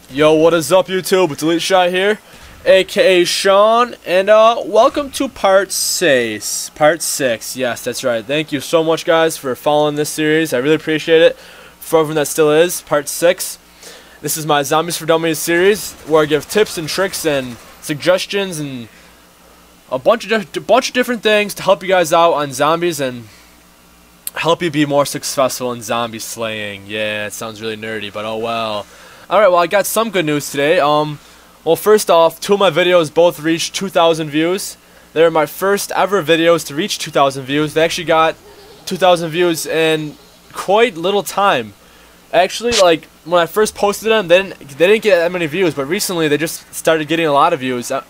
Yo, what is up, YouTube? It's Elite Shot here, aka Sean, and welcome to part 6. Part 6, yes, that's right. Thank you so much, guys, for following this series. I really appreciate it. For everyone that still is, part 6. This is my Zombies for Dummies series, where I give tips and tricks and suggestions and a bunch of different things to help you guys out on zombies and help you be more successful in zombie slaying. Yeah, it sounds really nerdy, but oh well. Alright, well, I got some good news today. Well, first off, 2 of my videos both reached 2,000 views. They were my first ever videos to reach 2,000 views. They actually got 2,000 views in quite little time. Actually, like, when I first posted them, they didn't get that many views, but recently they just started getting a lot of views. The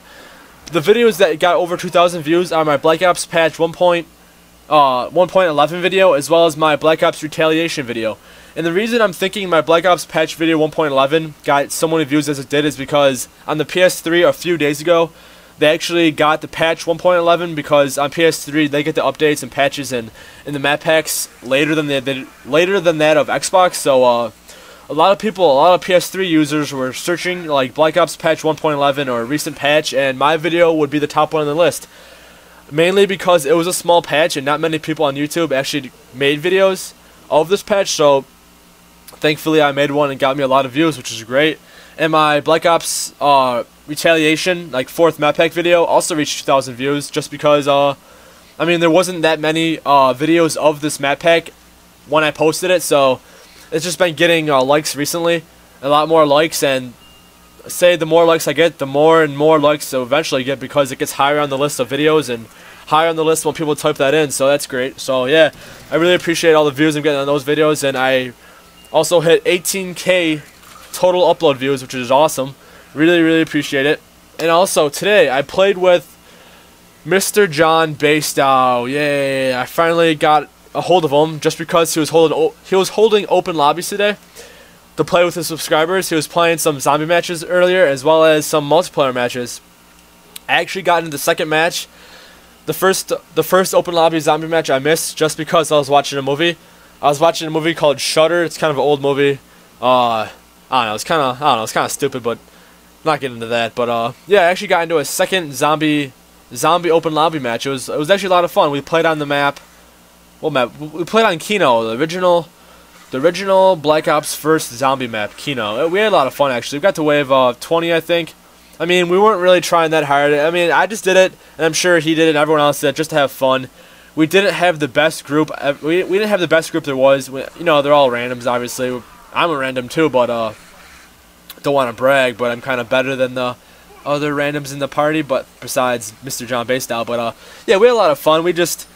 videos that got over 2,000 views are my Black Ops patch 1.11 video, as well as my Black Ops Retaliation video. And the reason I'm thinking my Black Ops patch video 1.11 got so many views as it did is because on the PS3 a few days ago, they actually got the patch 1.11 because on PS3 they get the updates and patches and the map packs later than that of Xbox. So a lot of PS3 users were searching like Black Ops patch 1.11 or a recent patch, and my video would be the top one on the list. Mainly because it was a small patch and not many people on YouTube actually made videos of this patch, so thankfully I made one and got me a lot of views, which is great. And my Black Ops Retaliation, like 4th map pack video, also reached 2,000 views just because, I mean, there wasn't that many videos of this map pack when I posted it, so it's just been getting likes recently, a lot more likes, and say the more likes I get, the more and more likes I'll eventually get because it gets higher on the list of videos and higher on the list when people type that in, so that's great. So yeah, I really appreciate all the views I'm getting on those videos, and I also hit 18K total upload views, which is awesome. Really appreciate it. And also today I played with MrJohnBasedow. Yay! I finally got a hold of him just because he was holding open lobbies today to play with his subscribers. He was playing some zombie matches earlier as well as some multiplayer matches. I actually got into the second match. The first open lobby zombie match I missed just because I was watching a movie. I was watching a movie called Shutter. It's kind of an old movie. I don't know. It's kind of stupid, but I'm not getting into that. But yeah, I actually got into a second zombie open lobby match. It was actually a lot of fun. We played on the map. What map? We played on Kino, the original Black Ops first zombie map, Kino. We had a lot of fun actually. We got to wave 20, I think. I mean, we weren't really trying that hard. I mean, I just did it, and I'm sure he did it, and everyone else did it just to have fun. We didn't have the best group. We didn't have the best group there was. You know, they're all randoms, obviously. I'm a random too, but don't want to brag, but I'm kind of better than the other randoms in the party. But besides MrJohnBasedow, but yeah, we had a lot of fun. We just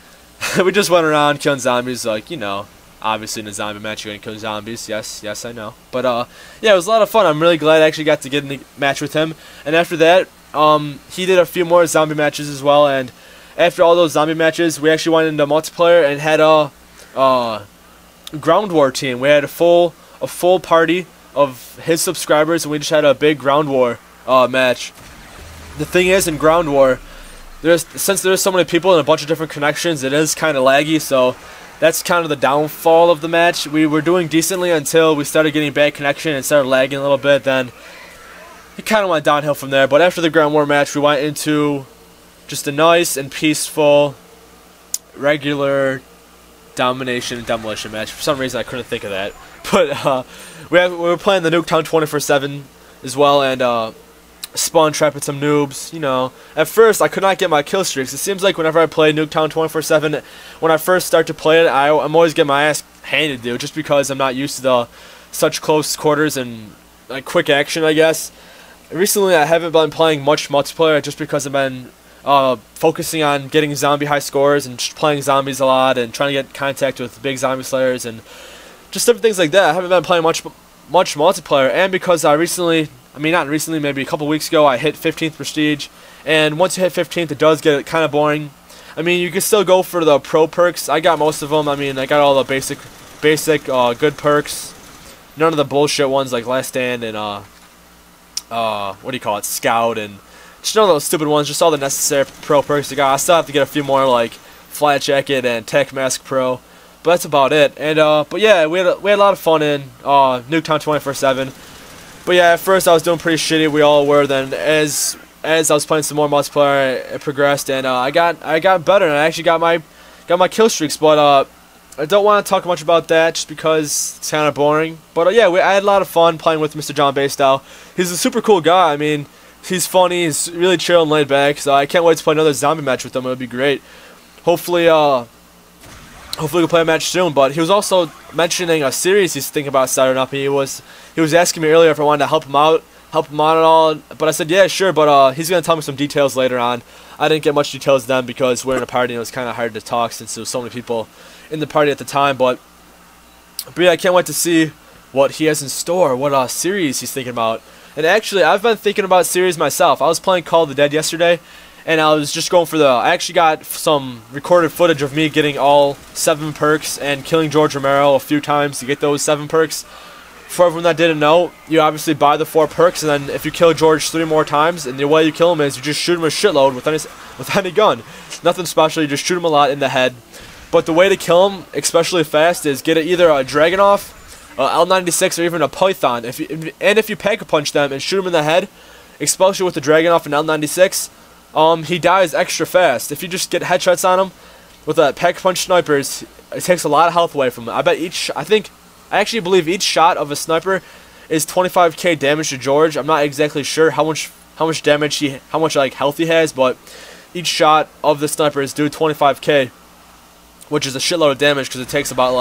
went around killing zombies, like, you know. Obviously, in a zombie match, you're gonna kill zombies. Yes, I know. But yeah, it was a lot of fun. I'm really glad I actually got to get in the match with him. And after that, he did a few more zombie matches as well. And after all those zombie matches, we actually went into multiplayer and had a ground war team. We had a full party of his subscribers, and we just had a big ground war match. The thing is, in ground war, since there's so many people and a bunch of different connections, it is kind of laggy. So that's kind of the downfall of the match. We were doing decently until we started getting bad connection and started lagging a little bit. Then it kind of went downhill from there. But after the ground war match, we went into just a nice and peaceful, regular domination and demolition match. For some reason, I couldn't think of that. But we were playing the Nuketown 24/7 as well, and spawn trapping some noobs. You know, at first I could not get my kill streaks. It seems like whenever I play Nuketown 24/7, when I first start to play it, I'm always getting my ass handed to, just because I'm not used to such close quarters and like quick action, I guess. Recently, I haven't been playing much multiplayer just because I've been focusing on getting zombie high scores and playing zombies a lot and trying to get contact with big zombie slayers and just different things like that. I haven't been playing much multiplayer, and because I mean not recently, maybe a couple weeks ago, I hit 15th prestige, and once you hit 15th, it does get kind of boring. I mean, you can still go for the pro perks. I got most of them. I mean, I got all the basic good perks. None of the bullshit ones like Last Stand and what do you call it, Scout, and just none of those stupid ones. Just all the necessary pro perks I got. I still have to get a few more like Flat Jacket and Tech Mask Pro. But that's about it. And but yeah, we had a lot of fun in Nuketown 24/7. But yeah, at first I was doing pretty shitty. We all were. Then as I was playing some more multiplayer, it progressed, and I got better, and I actually got my kill streaks. But I don't want to talk much about that just because it's kind of boring. But yeah, I had a lot of fun playing with MrJohnBasedow. He's a super cool guy. I mean, he's funny. He's really chill and laid back. So I can't wait to play another zombie match with him. It would be great. Hopefully we'll play a match soon. But he was also mentioning a series he's thinking about starting up. He was asking me earlier if I wanted to help him out at all. But I said yeah, sure. But he's gonna tell me some details later on. I didn't get much details then because we're in a party and it was kind of hard to talk since there was so many people in the party at the time. But yeah, I can't wait to see what he has in store. What series he's thinking about. And actually, I've been thinking about series myself. I was playing Call of the Dead yesterday, and I was just going for I actually got some recorded footage of me getting all 7 perks and killing George Romero a few times to get those 7 perks. For everyone that didn't know, you obviously buy the 4 perks, and then if you kill George 3 more times, and the way you kill him is you just shoot him a shitload with any gun. Nothing special, you just shoot him a lot in the head. But the way to kill him, especially fast, is get either a Dragunov, L96, or even a Python. If you pack-a-punch them and shoot him in the head, especially with the Dragunov and L96, he dies extra fast. If you just get headshots on him with a pack-a-punch snipers, it takes a lot of health away from him. I actually believe each shot of a sniper is 25k damage to George. I'm not exactly sure how much damage health he has, but each shot of the sniper is due 25k, which is a shitload of damage because it takes about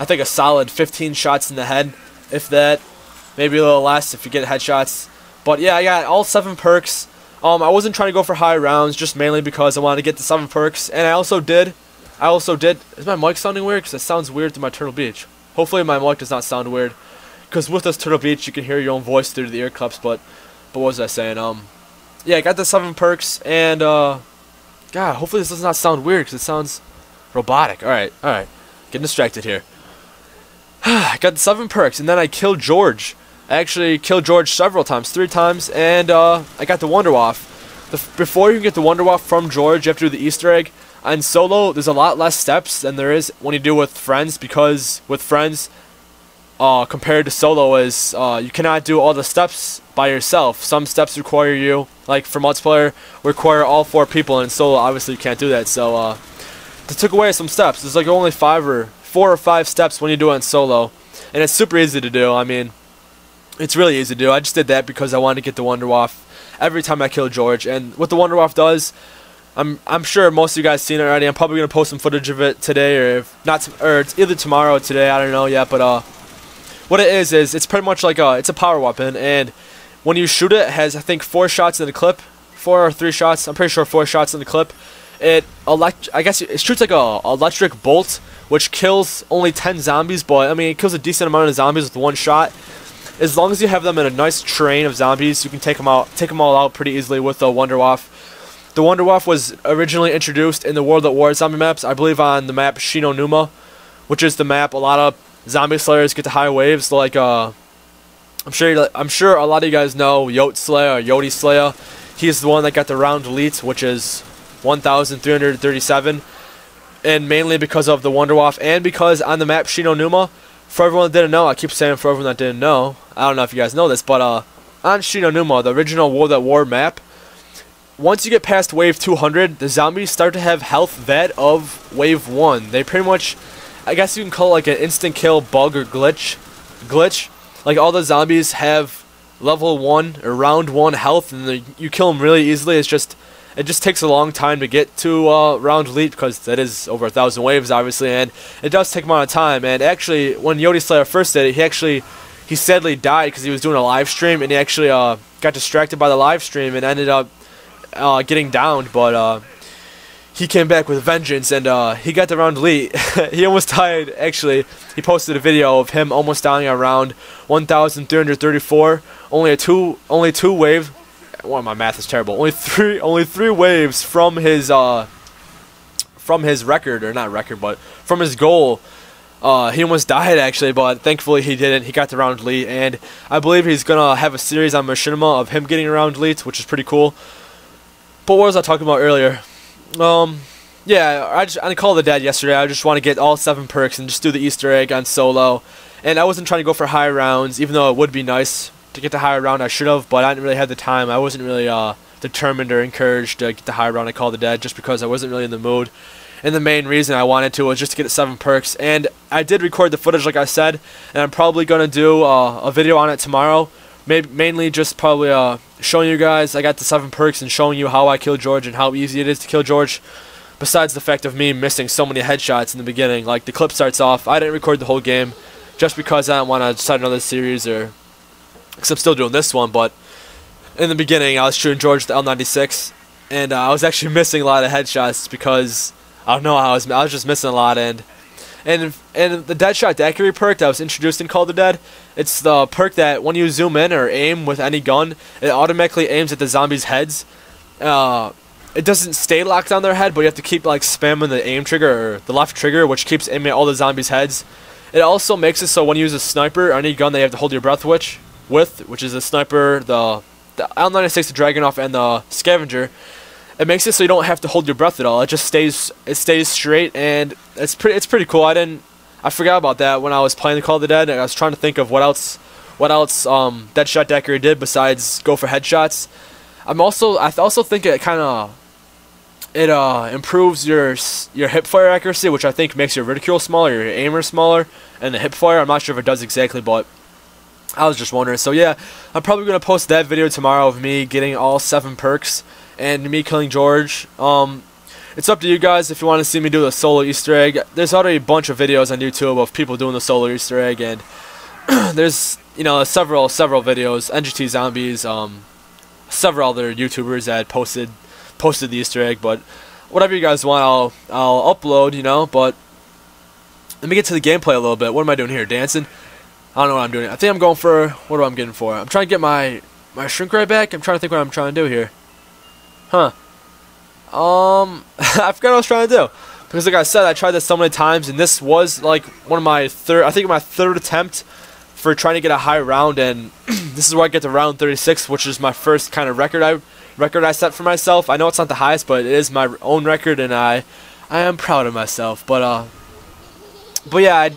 I think a solid 15 shots in the head, if that, maybe a little less if you get headshots. But yeah, I got all 7 perks. I wasn't trying to go for high rounds, just mainly because I wanted to get the 7 perks, and I also did. Is my mic sounding weird? Because it sounds weird through my Turtle Beach. Hopefully my mic does not sound weird, because with this Turtle Beach you can hear your own voice through the ear cups. But what was I saying? Yeah, I got the 7 perks, and God, hopefully this does not sound weird because it sounds robotic. All right, getting distracted here. I got the 7 perks, and then I killed George. I actually killed George several times, 3 times, and I got the WudnerWaffe. Before you can get the WudnerWaffe from George, you have to do the Easter egg. On solo, there's a lot less steps than there is when you do with friends, because with friends, compared to solo, you cannot do all the steps by yourself. Some steps require you, like for multiplayer, require all 4 people, and in solo, obviously you can't do that. So they took away some steps. There's only 4 or 5 steps when you do it in solo, and it's super easy to do. I mean, it's really easy to do. I just did that because I wanted to get the WudnerWaffe every time I kill George, and what the WudnerWaffe does, I'm sure most of you guys seen it already. I'm probably gonna post some footage of it today, or if not, or it's either tomorrow or today. I don't know yet, but what it is it's pretty much it's a power weapon, and when you shoot it, it has I think 4 shots in the clip, 4 or 3 shots. I'm pretty sure 4 shots in the clip. I guess it shoots like a electric bolt, which kills only 10 zombies, but I mean it kills a decent amount of zombies with 1 shot. As long as you have them in a nice train of zombies, you can take them all out pretty easily with the WudnerWaffe. The WudnerWaffe was originally introduced in the World at War zombie maps, I believe on the map Shinonuma, which is the map a lot of zombie slayers get to high waves. Like I'm sure a lot of you guys know Yoteslaya or Yoteslaya. He's the one that got the round elite, which is 1,337, and mainly because of the WudnerWaffe, and because on the map Shinonuma, for everyone that didn't know, I keep saying for everyone that didn't know, I don't know if you guys know this, but on Shinonuma, the original World at War map, once you get past wave 200, the zombies start to have health that of wave 1. They pretty much, I guess you can call it like an instant kill bug or glitch. Like all the zombies have level 1 or round 1 health, and you kill them really easily. It just takes a long time to get to round elite, because that is over 1,000 waves obviously, and it does take a lot of time. And actually, when Yoteslaya first did it, he sadly died because he was doing a live stream, and he actually got distracted by the live stream and ended up getting downed, but he came back with vengeance, and he got the round elite. He almost died. Actually, he posted a video of him almost dying around 1,334. Only two waves. Well, my math is terrible. Only three waves from his record, or not record, but from his goal. He almost died actually, but thankfully he didn't. He got the round elite, and I believe he's gonna have a series on Machinima of him getting around elite, which is pretty cool. But what was I talking about earlier? Yeah, I called the dad yesterday. I just want to get all 7 perks and just do the Easter egg on solo. And I wasn't trying to go for high rounds, even though it would be nice. to get the higher round. I should have, but I didn't really have the time. I wasn't really determined or encouraged to get the higher round. I called the dead just because I wasn't really in the mood. And the main reason I wanted to was just to get 7 perks. And I did record the footage, like I said, and I'm probably going to do a video on it tomorrow. Mainly just probably showing you guys I got the 7 perks and showing you how I killed George and how easy it is to kill George. Besides the fact of me missing so many headshots in the beginning. Like, the clip starts off, I didn't record the whole game just because I didn't want to start another series, or because I'm still doing this one. But in the beginning, I was shooting George with the L96, and I was actually missing a lot of headshots because I don't know how I was just missing a lot. And the Deadshot Daiquiri perk that was introduced in Call of the Dead, it's the perk that when you zoom in or aim with any gun, it automatically aims at the zombies' heads. It doesn't stay locked on their head, but you have to keep like spamming the aim trigger or the left trigger, which keeps aiming at all the zombies' heads. It also makes it so when you use a sniper or any gun that you have to hold your breath which is the sniper, the L96, the Dragunov, and the Scavenger. It makes it so you don't have to hold your breath at all. It just stays straight, and it's pretty cool. I forgot about that when I was playing the Call of the Dead, and I was trying to think of what else Deadshot Daiquiri did besides go for headshots. I also think it kind of improves your hip fire accuracy, which I think makes your reticule smaller, your aimer smaller, and the hip fire. I'm not sure if it does exactly, but I was just wondering. So yeah, I'm probably gonna post that video tomorrow of me getting all 7 perks and me killing George. It's up to you guys if you want to see me do the solo Easter egg. There's already a bunch of videos on YouTube of people doing the solo Easter egg, and there's several videos. NGT Zombies, several other YouTubers that posted the Easter egg. But whatever you guys want, I'll upload. But let me get to the gameplay a little bit. What am I doing here? Dancing? I don't know what I'm doing. I think I'm going for what am I getting for? I'm trying to get my shrink ray back. I'm trying to think what I'm trying to do here. Huh. I forgot what I was trying to do. Because like I said, I tried this so many times, and this was like my third attempt for trying to get a high round, and this is where I get to round 36, which is my first kind of record I set for myself. I know it's not the highest, but it is my own record, and I am proud of myself. But yeah,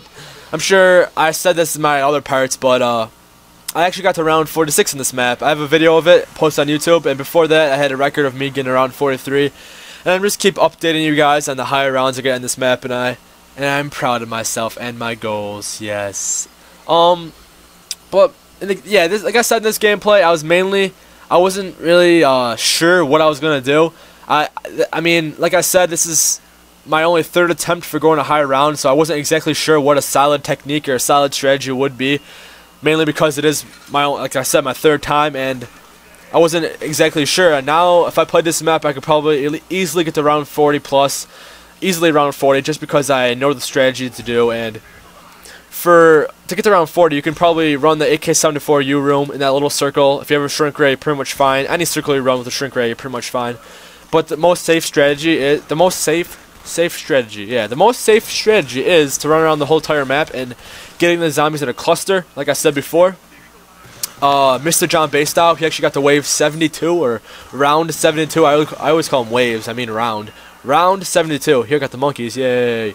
I'm sure I said this in my other parts, but I actually got to round 46 in this map. I have a video of it posted on YouTube, and before that I had a record of me getting around 43. And I'm just keep updating you guys on the higher rounds I get in this map, and I'm proud of myself and my goals. Yes. But yeah, like I said in this gameplay, I wasn't really sure what I was gonna do. I mean, like I said, this is my only 3rd attempt for going a higher round, so I wasn't exactly sure what a solid technique or a solid strategy would be. Mainly because it is like I said, my 3rd time, and I wasn't exactly sure. And now, if I played this map, I could probably easily get to round 40 plus, easily round 40, just because I know the strategy to do. And to get to round 40, you can probably run the AK-74U room in that little circle. If you have a shrink ray, you're pretty much fine. Any circle you run with a shrink ray, you're pretty much fine. But the most safe strategy is the most safe strategy is to run around the whole entire map and getting the zombies in a cluster, like I said before. MrJohnBasedow, he actually got to wave 72 or round 72. I always call them waves. I mean round 72. Here got the monkeys, yay!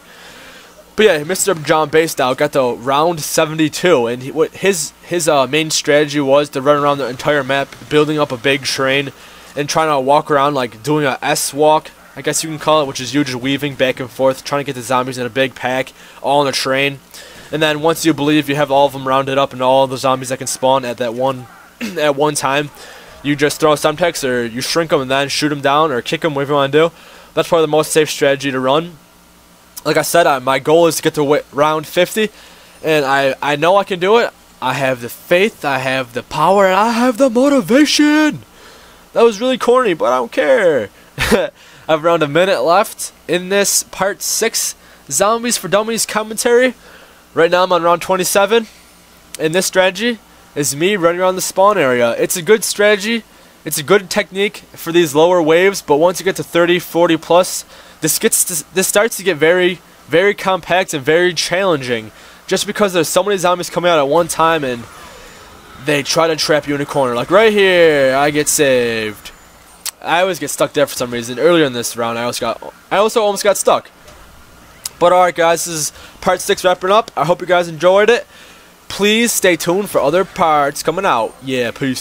But yeah, MrJohnBasedow got to round 72, and his main strategy was to run around the entire map, building up a big train, and trying to walk around like doing a S walk, I guess you can call it, which is you just weaving back and forth, trying to get the zombies in a big pack, all on a train. And then once you believe you have all of them rounded up and all the zombies that can spawn at that one time, you just throw Semtex, or you shrink them and then shoot them down or kick them, whatever you want to do. That's probably the most safe strategy to run. Like I said, my goal is to get to round 50, and I know I can do it. I have the faith, I have the power, and I have the motivation. That was really corny, but I don't care. I have around a minute left in this part 6 Zombies for Dummies commentary. Right now I'm on round 27, and this strategy is me running around the spawn area. It's a good strategy, it's a good technique for these lower waves, but once you get to 30, 40 plus, this starts to get very, very compact and very challenging, just because there's so many zombies coming out at one time, and they try to trap you in a corner. Like right here, I get saved. I always get stuck there for some reason. Earlier in this round, I also almost got stuck. But alright guys, this is part 6 wrapping up. I hope you guys enjoyed it. please stay tuned for other parts coming out. Yeah, peace.